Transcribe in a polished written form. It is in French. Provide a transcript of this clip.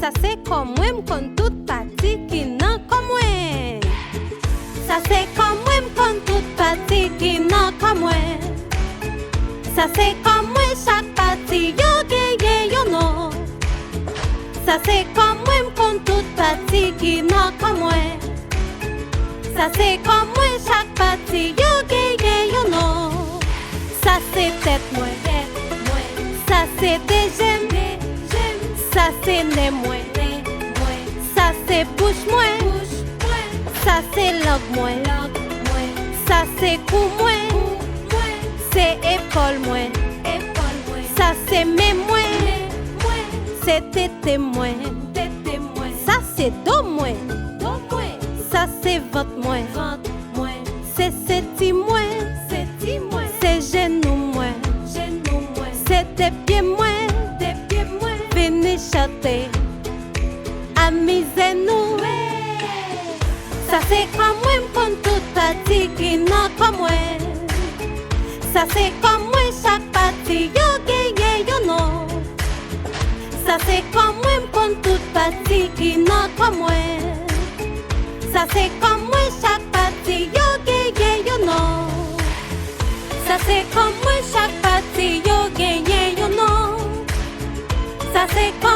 Ça c'est comme moi, m'con toute partie qui n'a comme moi. Ça c'est comme moi, m'con toute partie qui n'a comme moi. Ça c'est comme moi, chaque partie yo gagne yo non. Ça c'est comme moi, m'con toute partie qui n'a comme moi. Ça c'est comme moi, chaque partie yo gagne yo non. Ça c'est tête moi, ça c'est des j'aime. Ça c'est nez moi, ça c'est bouche moi, ça c'est langue moi, ça c'est cou moi, c'est épaule moi, ça c'est mes moi, c'est tété moi, ça c'est dos moi, ça c'est ventre moi, c'est séti moi, c'est genou moi, c'est tes pieds moi. Venez chanter, amusez-nous. Ça c'est comme moi, m'con toute partie qui n'a comme moi. Ça c'est comme moi, chaque partie yo gagne yo non. Ça c'est comme moi, m'con toute partie qui n'a comme moi. Ça c'est comme moi, chaque partie yo gagne yo non. Ça c'est comme moi, chaque partie yo gagne yo non. Ça c'est comme